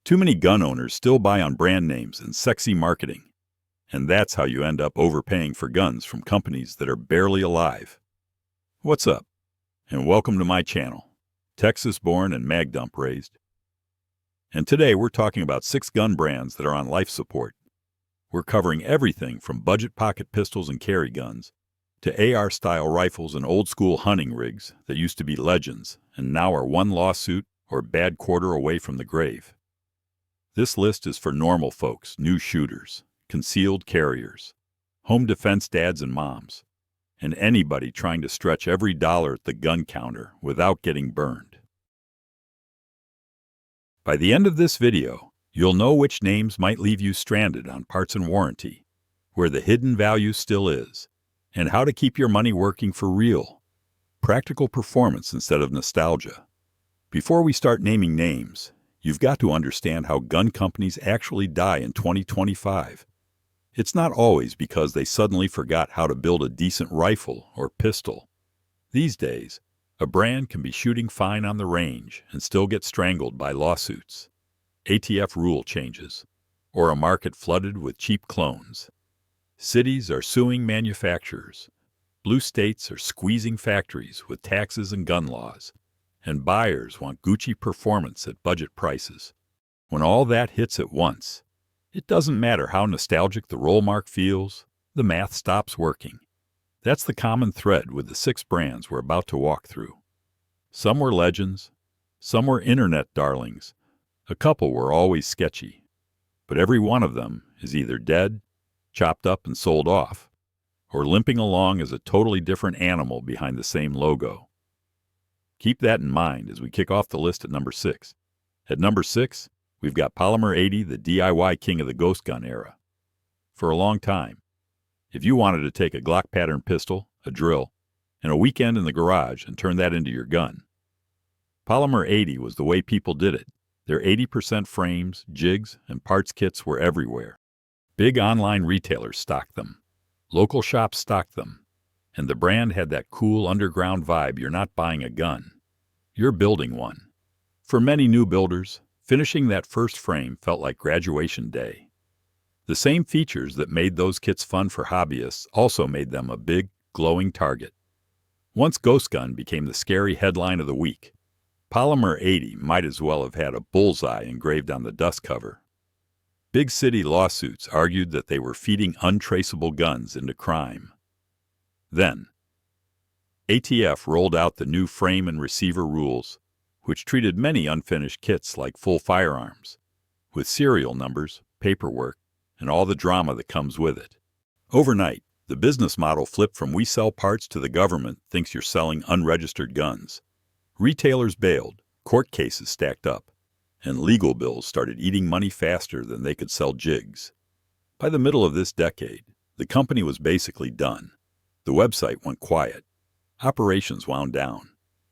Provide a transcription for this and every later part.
Too many gun owners still buy on brand names and sexy marketing, and that's how you end up overpaying for guns from companies that are barely alive. What's up, and welcome to my channel, Texas-born and mag-dump raised. And today we're talking about 6 gun brands that are on life support. We're covering everything from budget pocket pistols and carry guns to AR-style rifles and old-school hunting rigs that used to be legends and now are one lawsuit or bad quarter away from the grave. This list is for normal folks, new shooters, concealed carriers, home defense dads and moms, and anybody trying to stretch every dollar at the gun counter without getting burned. By the end of this video, you'll know which names might leave you stranded on parts and warranty, where the hidden value still is, and how to keep your money working for real, practical performance instead of nostalgia. Before we start naming names, you've got to understand how gun companies actually die in 2025. It's not always because they suddenly forgot how to build a decent rifle or pistol. These days, a brand can be shooting fine on the range and still get strangled by lawsuits, ATF rule changes, or a market flooded with cheap clones. Cities are suing manufacturers. Blue states are squeezing factories with taxes and gun laws. And buyers want Gucci performance at budget prices. When all that hits at once, it doesn't matter how nostalgic the roll mark feels, the math stops working. That's the common thread with the 6 brands we're about to walk through. Some were legends, some were internet darlings, a couple were always sketchy, but every one of them is either dead, chopped up and sold off, or limping along as a totally different animal behind the same logo. Keep that in mind as we kick off the list at number 6. At number 6, we've got Polymer 80, the DIY king of the ghost gun era. For a long time, if you wanted to take a Glock pattern pistol, a drill, and a weekend in the garage and turn that into your gun, Polymer 80 was the way people did it. Their 80% frames, jigs, and parts kits were everywhere. Big online retailers stocked them. Local shops stocked them. And the brand had that cool underground vibe. You're not buying a gun, you're building one. For many new builders, finishing that first frame felt like graduation day. The same features that made those kits fun for hobbyists also made them a big, glowing target. Once Ghost Gun became the scary headline of the week, Polymer 80 might as well have had a bullseye engraved on the dust cover. Big city lawsuits argued that they were feeding untraceable guns into crime. Then, ATF rolled out the new frame and receiver rules, which treated many unfinished kits like full firearms, with serial numbers, paperwork, and all the drama that comes with it. Overnight, the business model flipped from we sell parts to the government thinks you're selling unregistered guns. Retailers bailed, court cases stacked up, and legal bills started eating money faster than they could sell jigs. By the middle of this decade, the company was basically done. The website went quiet, operations wound down,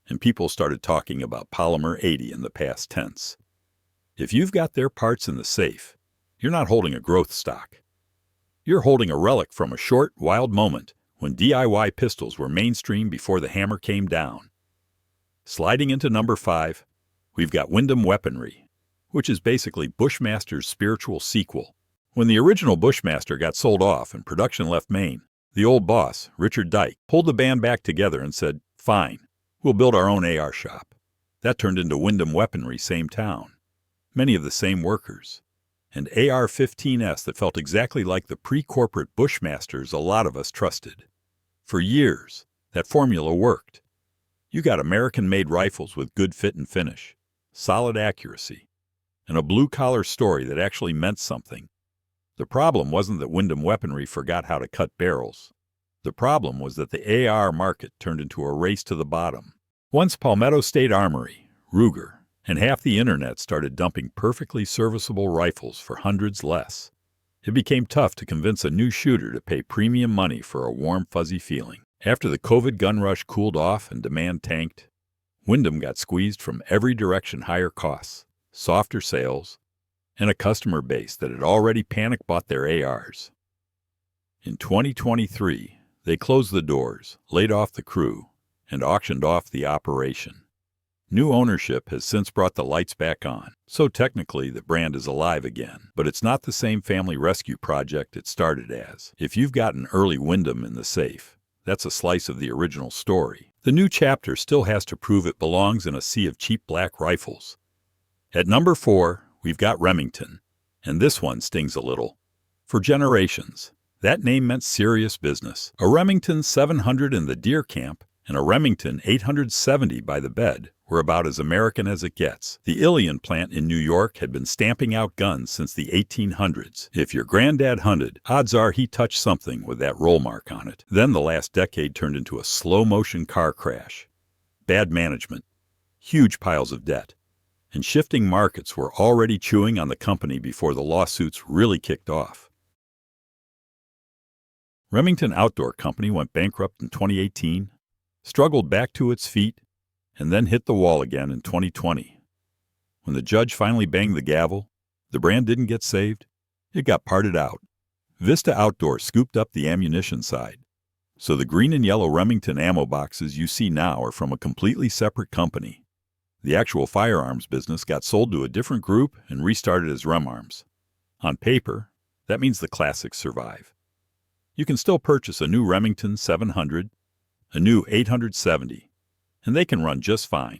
and people started talking about Polymer 80 in the past tense. If you've got their parts in the safe, you're not holding a growth stock. You're holding a relic from a short, wild moment when DIY pistols were mainstream before the hammer came down. Sliding into number 5, we've got Windham Weaponry, which is basically Bushmaster's spiritual sequel. When the original Bushmaster got sold off and production left Maine, the old boss, Richard Dyke, pulled the band back together and said, "Fine, we'll build our own AR shop." That turned into Windham Weaponry, same town, many of the same workers, and AR-15s that felt exactly like the pre-corporate Bushmasters a lot of us trusted. For years, that formula worked. You got American-made rifles with good fit and finish, solid accuracy, and a blue-collar story that actually meant something. The problem wasn't that Windham Weaponry forgot how to cut barrels. The problem was that the AR market turned into a race to the bottom. Once Palmetto State Armory, Ruger, and half the internet started dumping perfectly serviceable rifles for hundreds less, it became tough to convince a new shooter to pay premium money for a warm, fuzzy feeling. After the COVID gun rush cooled off and demand tanked, Windham got squeezed from every direction: higher costs, softer sales, and a customer base that had already panic-bought their ARs. In 2023, they closed the doors, laid off the crew, and auctioned off the operation. New ownership has since brought the lights back on, so technically the brand is alive again. But it's not the same family rescue project it started as. If you've got an early Windham in the safe, that's a slice of the original story. The new chapter still has to prove it belongs in a sea of cheap black rifles. At number 4, we've got Remington, and this one stings a little. For generations, that name meant serious business. A Remington 700 in the deer camp and a Remington 870 by the bed were about as American as it gets. The Ilion plant in New York had been stamping out guns since the 1800s. If your granddad hunted, odds are he touched something with that roll mark on it. Then the last decade turned into a slow-motion car crash. Bad management, huge piles of debt, and shifting markets were already chewing on the company before the lawsuits really kicked off. Remington Outdoor Company went bankrupt in 2018, struggled back to its feet, and then hit the wall again in 2020. When the judge finally banged the gavel, the brand didn't get saved, it got parted out. Vista Outdoor scooped up the ammunition side, so the green and yellow Remington ammo boxes you see now are from a completely separate company. The actual firearms business got sold to a different group and restarted as Remarms. On paper, that means the classics survive. You can still purchase a new Remington 700, a new 870, and they can run just fine.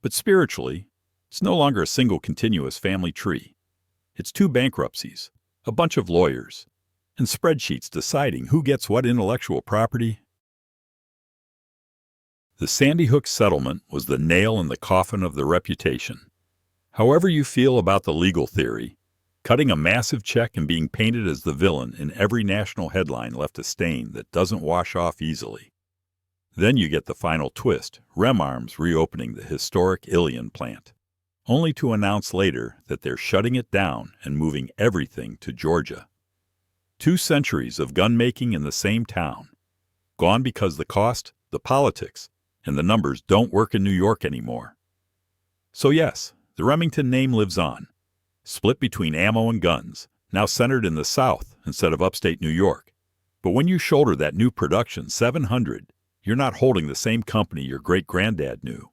But spiritually, it's no longer a single continuous family tree. It's 2 bankruptcies, a bunch of lawyers, and spreadsheets deciding who gets what intellectual property. The Sandy Hook settlement was the nail in the coffin of the reputation. However you feel about the legal theory, cutting a massive check and being painted as the villain in every national headline left a stain that doesn't wash off easily. Then you get the final twist, Remarms reopening the historic Ilion plant, only to announce later that they're shutting it down and moving everything to Georgia. 2 centuries of gun-making in the same town, gone because the cost, the politics, and the numbers don't work in New York anymore. So yes, the Remington name lives on, split between ammo and guns, now centered in the South instead of upstate New York. But when you shoulder that new production 700, you're not holding the same company your great-granddad knew.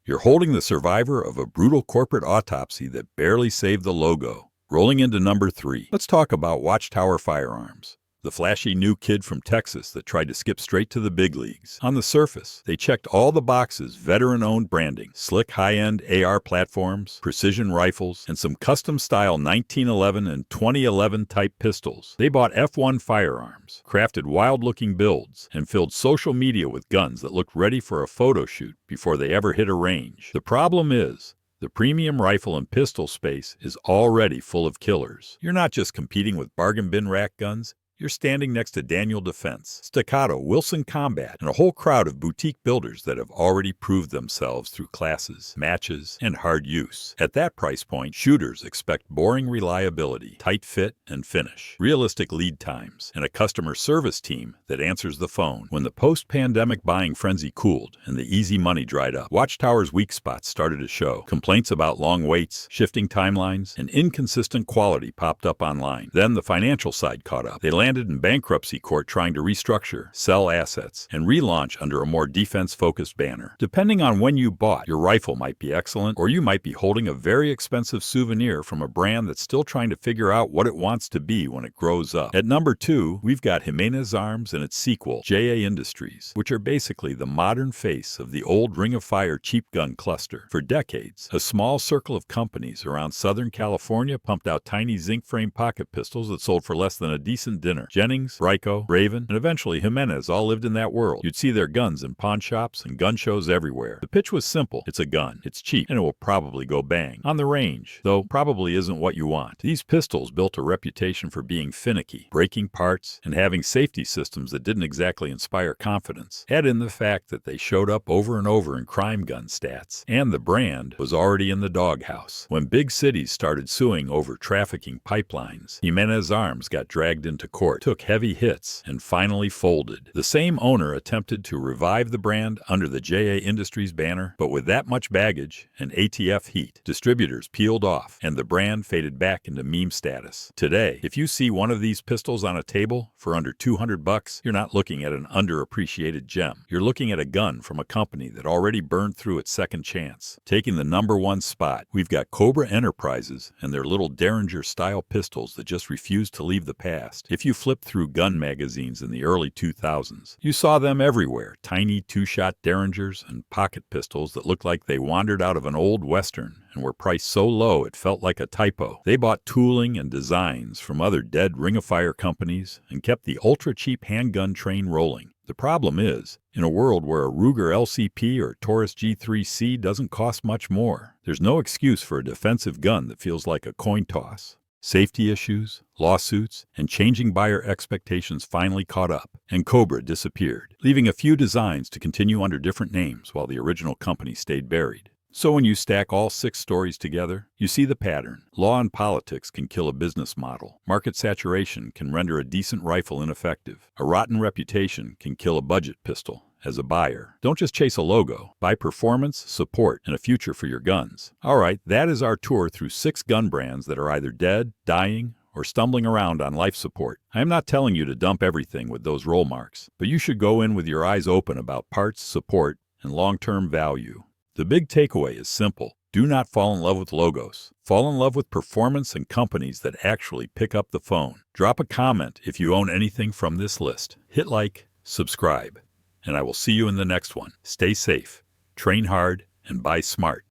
You're holding the survivor of a brutal corporate autopsy that barely saved the logo. Rolling into number 3, let's talk about Watchtower Firearms, the flashy new kid from Texas that tried to skip straight to the big leagues. On the surface, they checked all the boxes: veteran-owned branding, slick high-end AR platforms, precision rifles, and some custom-style 1911 and 2011 type pistols. They bought F1 firearms, crafted wild-looking builds, and filled social media with guns that looked ready for a photo shoot before they ever hit a range. The problem is, the premium rifle and pistol space is already full of killers. You're not just competing with bargain bin rack guns, you're standing next to Daniel Defense, Staccato, Wilson Combat, and a whole crowd of boutique builders that have already proved themselves through classes, matches, and hard use. At that price point, shooters expect boring reliability, tight fit and finish, realistic lead times, and a customer service team that answers the phone. When the post-pandemic buying frenzy cooled and the easy money dried up, Watchtower's weak spots started to show. Complaints about long waits, shifting timelines, and inconsistent quality popped up online. Then the financial side caught up. They landed in bankruptcy court trying to restructure, sell assets, and relaunch under a more defense-focused banner. Depending on when you bought, your rifle might be excellent, or you might be holding a very expensive souvenir from a brand that's still trying to figure out what it wants to be when it grows up. At number 2, we've got Jimenez Arms and its sequel, JA Industries, which are basically the modern face of the old Ring of Fire cheap gun cluster. For decades, a small circle of companies around Southern California pumped out tiny zinc frame pocket pistols that sold for less than a decent dinner. Jennings, Ryko, Raven, and eventually Jimenez all lived in that world. You'd see their guns in pawn shops and gun shows everywhere. The pitch was simple. It's a gun, it's cheap, and it will probably go bang. On the range, though probably isn't what you want. These pistols built a reputation for being finicky, breaking parts, and having safety systems that didn't exactly inspire confidence. Add in the fact that they showed up over and over in crime gun stats, and the brand was already in the doghouse. When big cities started suing over trafficking pipelines, Jimenez Arms got dragged into court. support took heavy hits and finally folded. The same owner attempted to revive the brand under the JA Industries banner, but with that much baggage and ATF heat, distributors peeled off and the brand faded back into meme status. Today, if you see one of these pistols on a table for under $200, you're not looking at an underappreciated gem. You're looking at a gun from a company that already burned through its second chance. Taking the #1 spot, we've got Cobra Enterprises and their little Derringer-style pistols that just refuse to leave the past. If you flip through gun magazines in the early 2000s, you saw them everywhere, tiny two-shot Derringers and pocket pistols that looked like they wandered out of an old Western and were priced so low it felt like a typo. They bought tooling and designs from other dead Ring of Fire companies and kept the ultra-cheap handgun train rolling. The problem is, in a world where a Ruger LCP or Taurus G3C doesn't cost much more, there's no excuse for a defensive gun that feels like a coin toss. Safety issues, lawsuits, and changing buyer expectations finally caught up, and Cobra disappeared, leaving a few designs to continue under different names while the original company stayed buried. So when you stack all 6 stories together, you see the pattern. Law and politics can kill a business model. Market saturation can render a decent rifle ineffective. A rotten reputation can kill a budget pistol. As a buyer, don't just chase a logo. Buy performance, support, and a future for your guns. All right, that is our tour through 6 gun brands that are either dead, dying, or stumbling around on life support. I am not telling you to dump everything with those roll marks, but you should go in with your eyes open about parts, support, and long-term value. The big takeaway is simple. Do not fall in love with logos. Fall in love with performance and companies that actually pick up the phone. Drop a comment if you own anything from this list. Hit like, subscribe, and I will see you in the next one. Stay safe, train hard, and buy smart.